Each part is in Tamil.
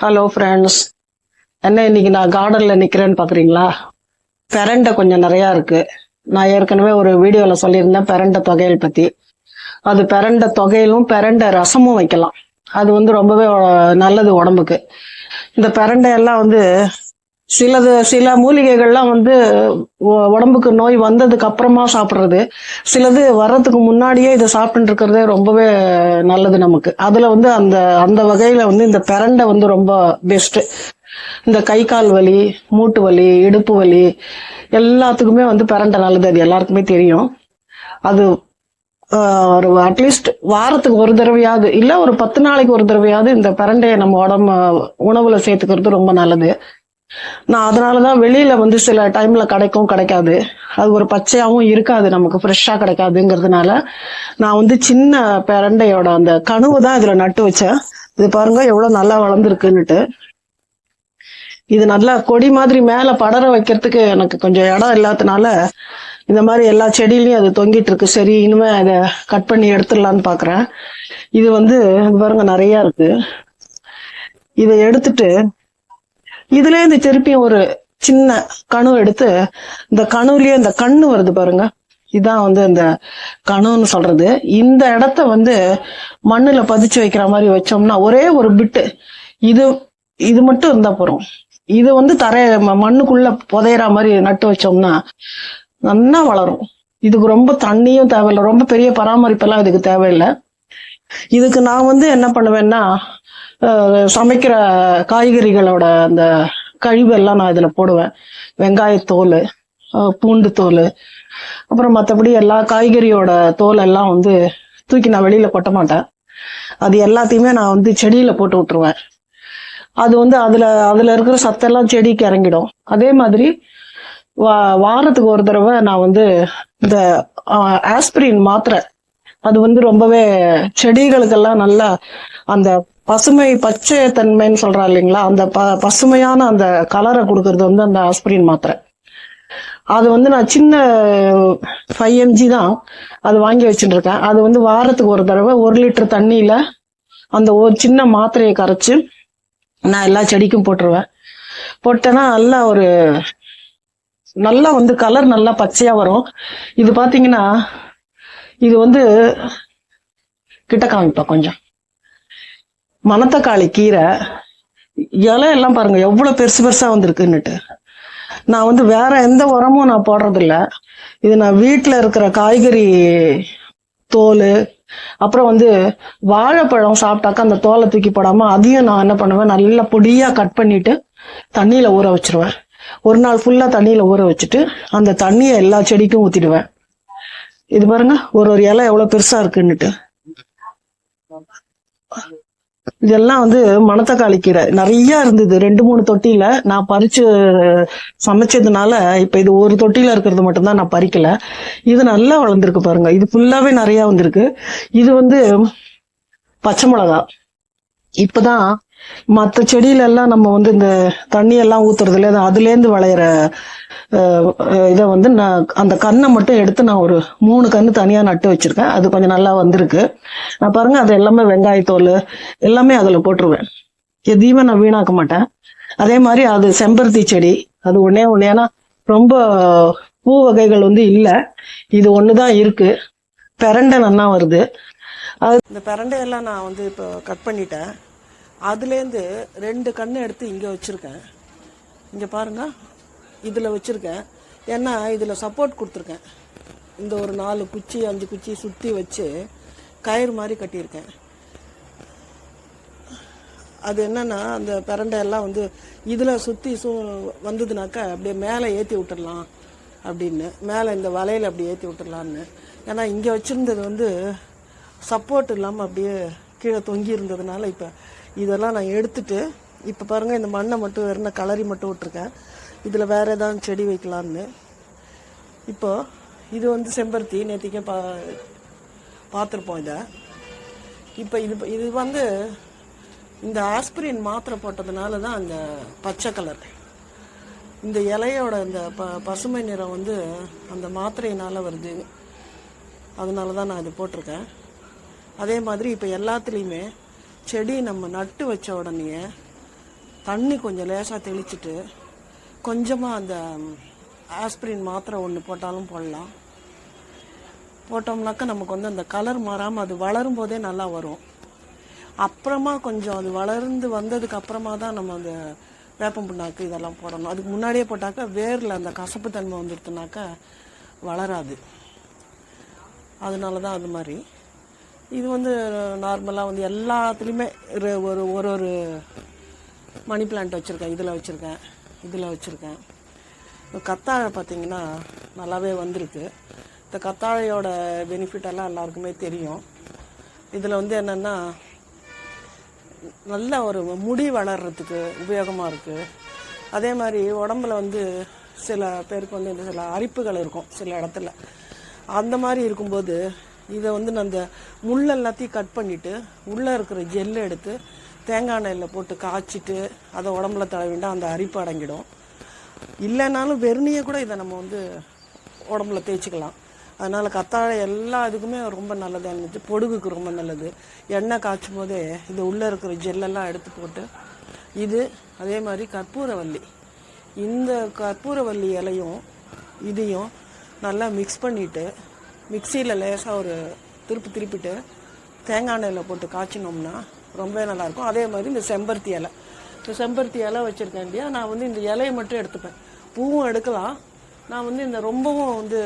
ஹலோ ஃப்ரெண்ட்ஸ், என்ன இன்னைக்கு நான் கார்டனில் நிற்கிறேன்னு பார்க்குறீங்களா? பெரண்டை கொஞ்சம் நிறையா இருக்கு. நான் ஏற்கனவே ஒரு வீடியோவில் சொல்லியிருந்தேன் பெரண்டை தொகையல் பற்றி. அது பெரண்டை தொகையிலும் பெரண்டை ரசமும் வைக்கலாம். அது ரொம்பவே நல்லது உடம்புக்கு. இந்த பெரண்டை எல்லாம் சில மூலிகைகள்லாம் உடம்புக்கு நோய் வந்ததுக்கு அப்புறமா சாப்பிட்றது, சிலது வர்றதுக்கு முன்னாடியே இதை சாப்பிட்டு இருக்கிறதே ரொம்பவே நல்லது நமக்கு. அதுல அந்த அந்த வகையில இந்த பெரண்டை ரொம்ப பெஸ்ட். இந்த கை கால் வலி, மூட்டு வலி, இடுப்பு வலி எல்லாத்துக்குமே பெரண்டை நல்லது. அது எல்லாருக்குமே தெரியும். அது ஒரு அட்லீஸ்ட் வாரத்துக்கு ஒரு தடவையாவது இல்ல ஒரு 10 நாளைக்கு ஒரு தடவையாவது இந்த பெரண்டையை நம்ம உணவுல சேர்த்துக்கிறது ரொம்ப நல்லது. நான் அதனாலதான் வெளியில சில டைம்ல கிடைக்காது. அது ஒரு பச்சையாவும் இருக்காது, நமக்கு ஃப்ரெஷ்ஷா கிடைக்காதுங்கிறதுனால நான் சின்ன பெரண்டையோட அந்த கணுவை தான் இதுல நட்டு வச்சேன். இது பாருங்க எவ்வளவு நல்லா வளர்ந்துருக்குன்னுட்டு. இது நல்லா கொடி மாதிரி மேல படர வைக்கிறதுக்கு எனக்கு கொஞ்சம் இடம் இல்லாதனால இந்த மாதிரி எல்லா செடியிலையும் அது தொங்கிட்டு இருக்கு. சரி, இனிமே அதை கட் பண்ணி எடுத்துடலான்னு பாக்குறேன். இது பாருங்க நிறைய இருக்கு. இதை எடுத்துட்டு இதுல இந்த திருப்பியும் ஒரு சின்ன கணு எடுத்து இந்த கணுலயே இந்த கண்ணு வருது பாருங்க, இதான் இந்த கணுன்னு சொல்றது. இந்த இடத்த மண்ணுல பதிச்சு வைக்கிற மாதிரி வச்சோம்னா ஒரே ஒரு பிட்டு இது மட்டும் இருந்தா போறோம். இது மண்ணுக்குள்ள புதையிற மாதிரி நட்டு வச்சோம்னா நல்லா வளரும். இதுக்கு ரொம்ப தண்ணியும் தேவையில்லை, ரொம்ப பெரிய பராமரிப்பெல்லாம் இதுக்கு தேவையில்லை. இதுக்கு நான் என்ன பண்ணுவேன்னா, சமைக்கிற காய்கறிகளோட அந்த கழிவெல்லாம் நான் இதுல போடுவேன். வெங்காயத்தோல், பூண்டு தோல், அப்புறம் மற்றபடி எல்லா காய்கறியோட தோல் எல்லாம் தூக்கி நான் வெளியில கொட்ட மாட்டேன். அது எல்லாத்தையுமே நான் செடியில போட்டு விட்டுருவேன். அது அதுல இருக்கிற சத்தெல்லாம் செடிக்கு இறங்கிடும். அதே மாதிரி வாரத்துக்கு ஒரு தடவை நான் இந்த ஆஸ்பிரின் மாத்திரை, அது ரொம்பவே செடிகளுக்கெல்லாம் நல்லா அந்த பசுமை பச்சை தன்மைன்னு சொல்றா இல்லைங்களா, அந்த பசுமையான அந்த கலரை கொடுக்கறது அந்த ஆஸ்பிரின் மாத்திரை. அது நான் சின்ன 5 mg தான் அது வாங்கி வச்சுட்டு இருக்கேன். அது வாரத்துக்கு ஒரு தடவை 1 லிட்டர் தண்ணியில அந்த ஒரு சின்ன மாத்திரையை கரைச்சு நான் எல்லா செடிக்கும் போட்டுருவேன். போட்டேன்னா நல்லா கலர் நல்லா பச்சையா வரும். இது பாத்தீங்கன்னா இது கிட்ட காமிப்பா கொஞ்சம், மணத்தக்காளி கீரை இலை எல்லாம் பாருங்க எவ்வளவு பெருசு பெருசா வந்திருக்குன்னுட்டு. நான் வேற எந்த உரமும் நான் போடுறது இல்ல. இது நான் வீட்டுல இருக்கிற காய்கறி தோல், அப்புறம் வாழைப்பழம் சாப்பிட்டாக்க அந்த தோலை தூக்கி போடாம அதையும் நான் என்ன பண்ணுவேன், நல்லா பொடியா கட் பண்ணிட்டு தண்ணியில ஊற வச்சிருவேன். ஒரு நாள் ஃபுல்லா தண்ணியில ஊற வச்சுட்டு அந்த தண்ணியை எல்லா செடிக்கும் ஊத்திடுவேன். இது பாருங்க ஒரு இலை எவ்வளவு பெருசா இருக்குன்னுட்டு. இதெல்லாம் மணத்தக்காளி கீரை நிறைய இருந்தது. 2-3 தொட்டியில நான் பறிச்சு சமைச்சதுனால இப்ப இது ஒரு தொட்டியில இருக்கிறது மட்டும்தான் நான் பறிக்கல. இது நல்லா வளர்ந்துருக்கு பாருங்க. இது ஃபுல்லாவே நிறைய வந்திருக்கு. இது பச்சை மிளகா. இப்பதான் மற்ற செடியில எல்லாம் நம்ம இந்த தண்ணி எல்லாம் ஊத்துறது இல்ல, அதுல இருந்து விளையிற இதை நான் அந்த கண்ணை மட்டும் எடுத்து நான் ஒரு 3 கண்ணு தனியா நட்டு வச்சிருக்கேன். அது கொஞ்சம் நல்லா வந்திருக்கு. நான் பாருங்க அது எல்லாமே வெங்காயத்தோல் எல்லாமே அதுல போட்டுருவேன். எதையுமே நான் வீணாக்க மாட்டேன். அதே மாதிரி அது செம்பருத்தி செடி, அது ஒன்னே ஏன்னா ரொம்ப பூ வகைகள் இல்ல, இது ஒண்ணுதான் இருக்கு. பெரண்டை நல்லா வருது. இந்த பெரண்டையெல்லாம் நான் இப்போ கட் பண்ணிட்டேன். அதுலேருந்து 2 கண்ணு எடுத்து இங்கே வச்சுருக்கேன். இங்கே பாருங்க இதில் வச்சுருக்கேன். ஏன்னா இதில் சப்போர்ட் கொடுத்துருக்கேன். இந்த ஒரு 4 குச்சி 5 குச்சி சுற்றி வச்சு கயிறு மாதிரி கட்டியிருக்கேன். அது என்னன்னா அந்த பெரண்டை எல்லாம் இதில் சுற்றி வந்ததுனாக்கா அப்படியே மேலே ஏற்றி விட்டுடலாம் அப்படின்னு, மேலே இந்த வலையில் அப்படி ஏற்றி விட்டுடலான்னு. ஏன்னா இங்கே வச்சுருந்தது சப்போர்ட் இல்லாமல் அப்படியே கீழே தொங்கி இருந்ததுனால இப்போ இதெல்லாம் நான் எடுத்துட்டு இப்போ பாருங்கள் இந்த மண்ணை மட்டும் வெறும் கலரி மட்டும் விட்டுருக்கேன். இதில் வேறு ஏதாவது செடி வைக்கலான்னு. இப்போ இது செம்பருத்தி நேற்றுக்கே பார்த்துருப்போம் இதை. இப்போ இது இந்த ஆஸ்பிரின் மாத்திரை போட்டதுனால தான் அந்த பச்சை கலர், இந்த இலையோட இந்த பசுமை நிறம் அந்த மாத்திரையினால் வருது. அதனால தான் நான் இது போட்டிருக்கேன். அதே மாதிரி இப்போ எல்லாத்துலேயுமே செடி நம்ம நட்டு வச்ச உடனே தண்ணி கொஞ்சம் லேசாக தெளிச்சிட்டு கொஞ்சமாக அந்த ஆஸ்பிரின் மாத்திரை ஒன்று போட்டாலும் போடலாம். போட்டோம்னாக்கா நமக்கு வந்து அந்த கலர் மாறாமல் அது வளரும் போதே நல்லா வரும். அப்புறமா கொஞ்சம் அது வளர்ந்து வந்ததுக்கு அப்புறமா தான் நம்ம அந்த வேப்பம் புண்ணாக்கு இதெல்லாம் போடணும். அதுக்கு முன்னாடியே போட்டாக்கா வேரில் அந்த கசப்பு தன்மை வந்துடுத்துனாக்கா வளராது. அதனால தான் அது மாதிரி. இது வந்து நார்மலாக வந்து எல்லாத்துலேயுமே ஒரு ஒரு ஒரு மணி பிளான்ட் வச்சுருக்கேன். இதில் வச்சுருக்கேன். கத்தாழை பார்த்திங்கன்னா நல்லாவே வந்திருக்கு. இந்த கத்தாழையோட பெனிஃபிட்டெல்லாம் எல்லாருக்குமே தெரியும். இதில் வந்து என்னென்னா நல்ல ஒரு முடி வளர்கிறதுக்கு உபயோகமாக இருக்குது. அதே மாதிரி உடம்புல வந்து சில பேருக்கு வந்து இந்த சில அரிப்புகள் இருக்கும் சில இடத்துல. அந்த மாதிரி இருக்கும்போது இதை வந்து நான் அந்த முள் எல்லாத்தையும் கட் பண்ணிவிட்டு உள்ளே இருக்கிற ஜெல்லை எடுத்து தேங்காய் எண்ணெயில் போட்டு காய்ச்சிட்டு அதை உடம்புல தடவிண்டா அந்த அரிப்பு அடங்கிடும். இல்லைனாலும் வெறுனியை கூட இதை நம்ம வந்து உடம்புல தேய்ச்சிக்கலாம். அதனால் கத்தாழை எல்லா இதுக்குமே ரொம்ப நல்லதாக இருந்துச்சு. பொடுகுக்கு ரொம்ப நல்லது. எண்ணெய் காய்ச்சும் போதே இது உள்ளே இருக்கிற ஜெல்லெல்லாம் எடுத்து போட்டு இது அதே மாதிரி கற்பூரவல்லி, இந்த கற்பூரவல்லி இலையும் இதையும் நல்லா மிக்ஸ் பண்ணிவிட்டு மிக்சியில் லேசாக ஒரு திருப்பிட்டு தேங்காய் எண்ணெயில் போட்டு காய்ச்சினோம்னா ரொம்பவே நல்லாயிருக்கும். அதே மாதிரி இந்த செம்பருத்தி இலை வச்சுருக்கேன் இல்லையா, நான் வந்து இந்த இலையை மட்டும் எடுத்துப்பேன். பூவும் எடுக்கலாம். நான் வந்து இந்த ரொம்பவும் வந்து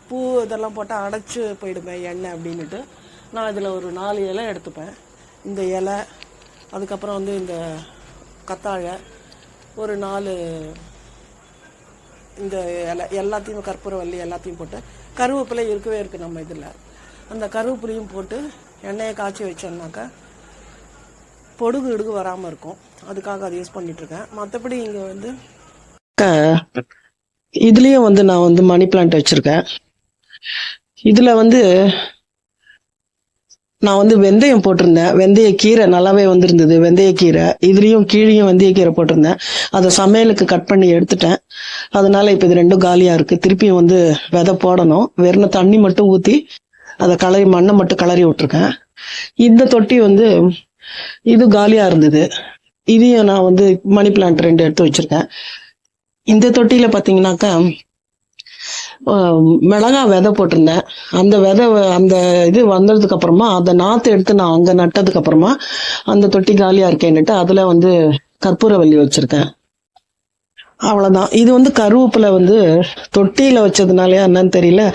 பூ இதெல்லாம் போட்டால் அடைச்சி போயிடுவேன் எண்ணெய் அப்படின்ட்டு நான் இதில் ஒரு 4 இலை எடுத்துப்பேன். இந்த இலை, அதுக்கப்புறம் வந்து இந்த கத்தாழை, ஒரு 4 இந்த இலை எல்லாத்தையும் கற்பூரவல்லி எல்லாத்தையும் போட்டு கருவேப்பிலை இருக்கவே இருக்குது நம்ம இதில். அந்த கருவேப்பிலையும் போட்டு எண்ணெயை காய்ச்சி வச்சோம்னாக்கா பொடுகு வராமல் இருக்கும். அதுக்காக அதை யூஸ் பண்ணிகிட்ருக்கேன். மற்றபடி இங்கே வந்து இதுலேயும் வந்து நான் வந்து மணி பிளான்ட் வச்சுருக்கேன். இதில் வந்து நான் வந்து வெந்தயம் போட்டிருந்தேன். வெந்தயக்கீரை நல்லாவே வந்திருந்தது. வெந்தயக்கீரை இதுலேயும் கீழேயும் வெந்தயக்கீரை போட்டிருந்தேன். அதை சமையலுக்கு கட் பண்ணி எடுத்துட்டேன். அதனால இப்போ இது ரெண்டும் காலியாக இருக்குது. திருப்பியும் வந்து விதை போடணும். வெறும் தண்ணி மட்டும் ஊற்றி அதை மண்ணை மட்டும் கிளறி விட்டுருக்கேன். இந்த தொட்டி வந்து இது காலியாக இருந்தது. இதையும் நான் வந்து மணி பிளான்ட் 2 எடுத்து வச்சுருக்கேன். இந்த தொட்டியில் பார்த்தீங்கன்னாக்கா மிளகாய் விதை போட்டிருந்தேன். அந்த இது வந்ததுக்கு அப்புறமா அந்த நாற்று எடுத்து நான் அங்கே நட்டதுக்கு அப்புறமா அந்த தொட்டி காலியாக இருக்கேன்னுட்டு அதில் வந்து கற்பூரவல்லி வச்சுருக்கேன். அவ்வளோதான். இது வந்து கருவேப்பிலை வந்து தொட்டியில் வச்சதுனாலயா என்னன்னு தெரியல,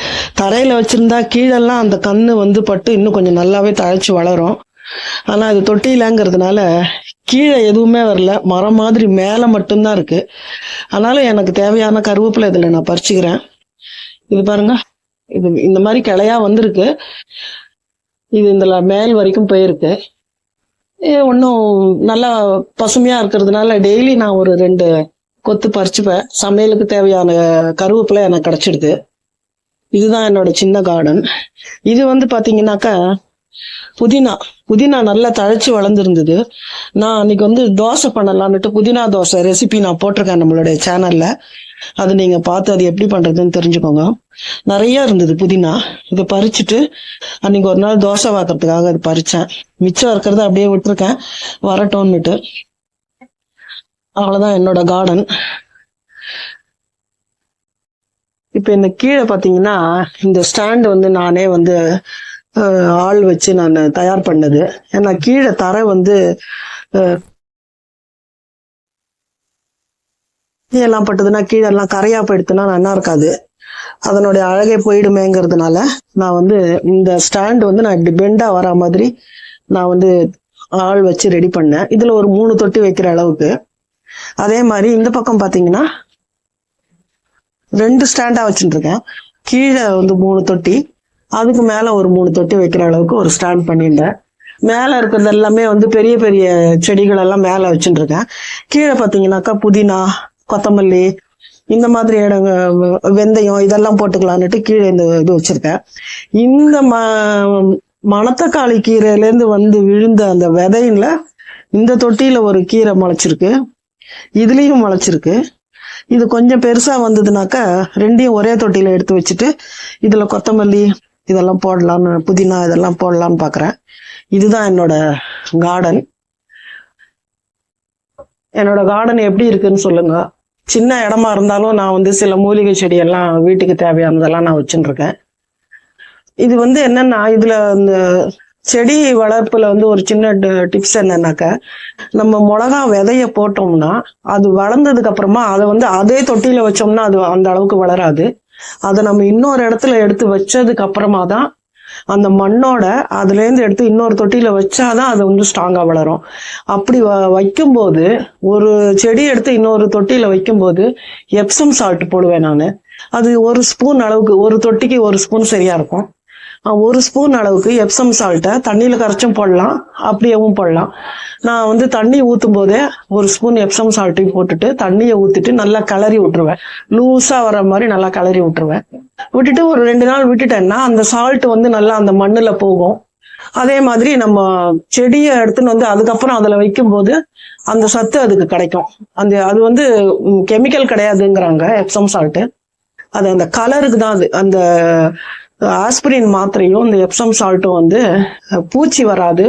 தரையில் வச்சுருந்தா கீழெல்லாம் அந்த கன்று வந்து பட்டு இன்னும் கொஞ்சம் நல்லாவே தழைச்சி வளரும். ஆனால் அது தொட்டியிலங்கிறதுனால கீழே எதுவுமே வரல, மரம் மாதிரி மேலே மட்டும்தான் இருக்குது. அதனால எனக்கு தேவையான கருவேப்பிலை இதில் நான் பறிச்சுக்கிறேன். இது பாருங்க, இது இந்த மாதிரி கிளையா வந்திருக்கு. இது இந்த மேல் வரைக்கும் போயிருக்கு. ஒன்றும் நல்லா பசுமையாக இருக்கிறதுனால டெய்லி நான் ஒரு 2 கொத்து பறிச்சுப்பேன். சமையலுக்கு தேவையான கருவேப்பிலை எனக்கு கிடச்சிடுது. இதுதான் என்னோட சின்ன கார்டன். இது வந்து பார்த்தீங்கன்னாக்கா புதினா நல்லா தழைச்சி வளர்ந்துருந்தது. நான் அன்னைக்கு வந்து தோசை பண்ணலான்னுட்டு புதினா தோசை ரெசிபி நான் போட்டிருக்கேன் நம்மளுடைய சேனல்ல. அது நீங்க பார்த்து அது எப்படி பண்றதுன்னு தெரிஞ்சுக்கோங்க. நிறைய இருந்தது புதினா. இதை பறிச்சுட்டு அன்னைக்கு ஒரு நாள் தோசை வாக்குறதுக்காக அது பறிச்சேன். மிச்சம் இருக்கிறத அப்படியே விட்டுருக்கேன் வரட்டோன்னுட்டு. அவ்வளவுதான் என்னோட கார்டன். இப்ப இந்த கீழே பாத்தீங்கன்னா இந்த ஸ்டாண்ட் வந்து நானே வந்து ஆள் வச்சு நான் தயார் பண்ணது. ஏன்னா கீழே தரை வந்து எல்லாம் பட்டதுன்னா கீழெல்லாம் கரையா போயிடுத்துனா நல்லா இருக்காது. அதனுடைய அழகே போயிடுமேங்கிறதுனால நான் வந்து இந்த ஸ்டாண்ட் வந்து நான் இப்படி பெண்டா வரா மாதிரி நான் வந்து ஆள் வச்சு ரெடி பண்ணேன். இதுல ஒரு 3 தொட்டி வைக்கிற அளவுக்கு. அதே மாதிரி இந்த பக்கம் பாத்தீங்கன்னா 2 ஸ்டாண்டா வச்சுட்டு இருக்கேன். கீழே வந்து 3 தொட்டி, அதுக்கு மேல ஒரு 3 தொட்டி வைக்கிற அளவுக்கு ஒரு ஸ்டாண்ட் பண்ணியிருந்தேன். மேல இருக்கிறது எல்லாமே வந்து பெரிய பெரிய செடிகள் எல்லாம் மேல வச்சுட்டு இருக்கேன். கீழே பாத்தீங்கன்னாக்கா புதினா, கொத்தமல்லி, இந்த மாதிரி வெந்தயம் இதெல்லாம் போட்டுக்கலான்னுட்டு கீழே இந்த இது வச்சிருக்கேன். இந்த மணத்தக்காளி கீரையிலேருந்து வந்து விழுந்த அந்த விதையில இந்த தொட்டியில ஒரு கீரை முளைச்சிருக்கு, இதுலயும் முளைச்சிருக்கு. இது கொஞ்சம் பெருசா வந்ததுனாக்கா 2யும் ஒரே தொட்டியில எடுத்து வச்சுட்டு இதுல கொத்தமல்லி இதெல்லாம் போடலான்னு, புதினா இதெல்லாம் போடலான்னு பாக்குறேன். இதுதான் என்னோட கார்டன். என்னோட கார்டன் எப்படி இருக்குன்னு சொல்லுங்க. சின்ன இடமா இருந்தாலும் நான் வந்து சில மூலிகை செடியெல்லாம் வீட்டுக்கு தேவையானதெல்லாம் நான் வச்சுட்டு இருக்கேன். இது வந்து என்னன்னா, இதுல இந்த செடி வளர்ப்புல வந்து ஒரு சின்ன டிப்ஸ் என்னன்னாக்க, நம்ம மிளகா விதைய போட்டோம்னா அது வளர்ந்ததுக்கு அப்புறமா அதை வந்து அதே தொட்டியில வச்சோம்னா அது அந்த அளவுக்கு வளராது. அதை நம்ம இன்னொரு இடத்துல எடுத்து வச்சதுக்கு அப்புறமா தான் அந்த மண்ணோட அதுல இருந்து எடுத்து இன்னொரு தொட்டியில வச்சாதான் அது வந்து ஸ்ட்ராங்கா வளரும். அப்படி வைக்கும்போது, ஒரு செடி எடுத்து இன்னொரு தொட்டியில வைக்கும்போது எப்சம் சால்ட் போடுவேன் நான். அது ஒரு ஸ்பூன் அளவுக்கு, ஒரு தொட்டிக்கு ஒரு ஸ்பூன் சரியா இருக்கும். ஒரு ஸ்பூன் அளவுக்கு எப்சம் சால்ட்டை தண்ணியில கரைச்சும் போடலாம், அப்படியேவும் போடலாம். நான் வந்து தண்ணி ஊற்றும் போதே ஒரு ஸ்பூன் எப்சம் சால்ட்டையும் போட்டுட்டு தண்ணியை ஊற்றிட்டு நல்லா கிளறி விட்டுருவேன். லூஸா வர மாதிரி நல்லா கிளறி விட்டுருவேன். விட்டுட்டு ஒரு 2 நாள் விட்டுட்டேன்னா அந்த சால்ட் வந்து நல்லா அந்த மண்ணுல போகும். அதே மாதிரி நம்ம செடியை எடுத்துன்னு வந்து அதுக்கப்புறம் அதுல வைக்கும் போது அந்த சத்து அதுக்கு கிடைக்கும். அது வந்து கெமிக்கல் கிடையாதுங்கிறாங்க எப்சம் சால்ட். அது அந்த கலருக்கு தான். அது அந்த ஆஸ்பிரின் மாத்திரையும் இந்த எப்சம் சால்ட்டும் வந்து பூச்சி வராது,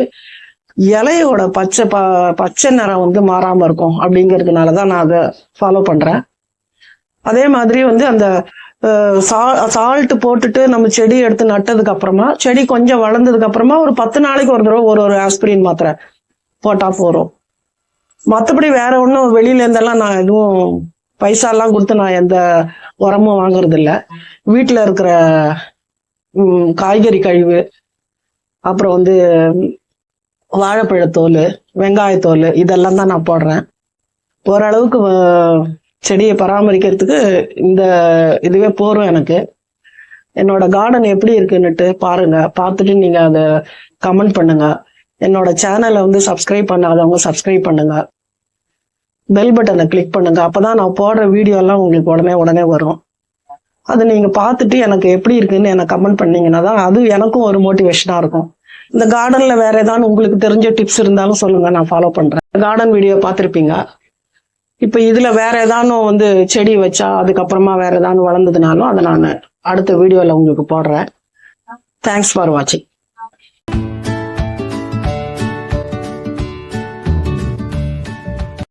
இலையோட பச்சை நிறம் வந்து மாறாம இருக்கும் அப்படிங்கிறதுனாலதான் நான் அதை ஃபாலோ பண்றேன். அதே மாதிரி வந்து அந்த சால்ட் போட்டுட்டு நம்ம செடி எடுத்து நட்டதுக்கு அப்புறமா, செடி கொஞ்சம் வளர்ந்ததுக்கு அப்புறமா ஒரு 10 நாளைக்கு ஒரு தடவை ஒரு ஆஸ்பிரின் மாத்திரை போட்டா போறோம். மற்றபடி வேற ஒன்றும் வெளியில இருந்தெல்லாம் நான் எதுவும் பைசாலாம் கொடுத்து நான் எந்த உரமும் வாங்குறது இல்லை. வீட்டுல இருக்கிற காய்கறி கழிவு, அப்புறம் வந்து வாழைப்பழத்தோல், வெங்காயத்தோல், இதெல்லாம் தான் நான் போடுறேன். ஓரளவுக்கு செடியை பராமரிக்கிறதுக்கு இந்த இதுவே போறோம் எனக்கு. என்னோட கார்டன் எப்படி இருக்குன்னுட்டு பாருங்க. பார்த்துட்டு நீங்க அதை கமெண்ட் பண்ணுங்க. என்னோட சேனலை வந்து சப்ஸ்கிரைப் பண்ணாதவங்க சப்ஸ்கிரைப் பண்ணுங்க. பெல் பட்டனை கிளிக் பண்ணுங்க. அப்பதான் நான் போடுற வீடியோ எல்லாம் உங்களுக்கு உடனே வரும். அதை நீங்க பார்த்துட்டு எனக்கு எப்படி இருக்குன்னு எனக்கு கமெண்ட் பண்ணீங்கன்னா தான் அது எனக்கும் ஒரு மோட்டிவேஷனா இருக்கும். இந்த கார்டன்ல வேற ஏதாவது உங்களுக்கு தெரிஞ்ச டிப்ஸ் இருந்தாலும் சொல்லுங்க, நான் ஃபாலோ பண்றேன். கார்டன் வீடியோ பார்த்துருப்பீங்க. இப்ப இதுல வேற ஏதாவது வந்து செடி வச்சா அதுக்கப்புறமா வேற ஏதாவது வளர்ந்ததுனாலும் அதை நான் அடுத்த வீடியோல உங்களுக்கு போடுறேன். தேங்க்ஸ் ஃபார் வாட்சிங்.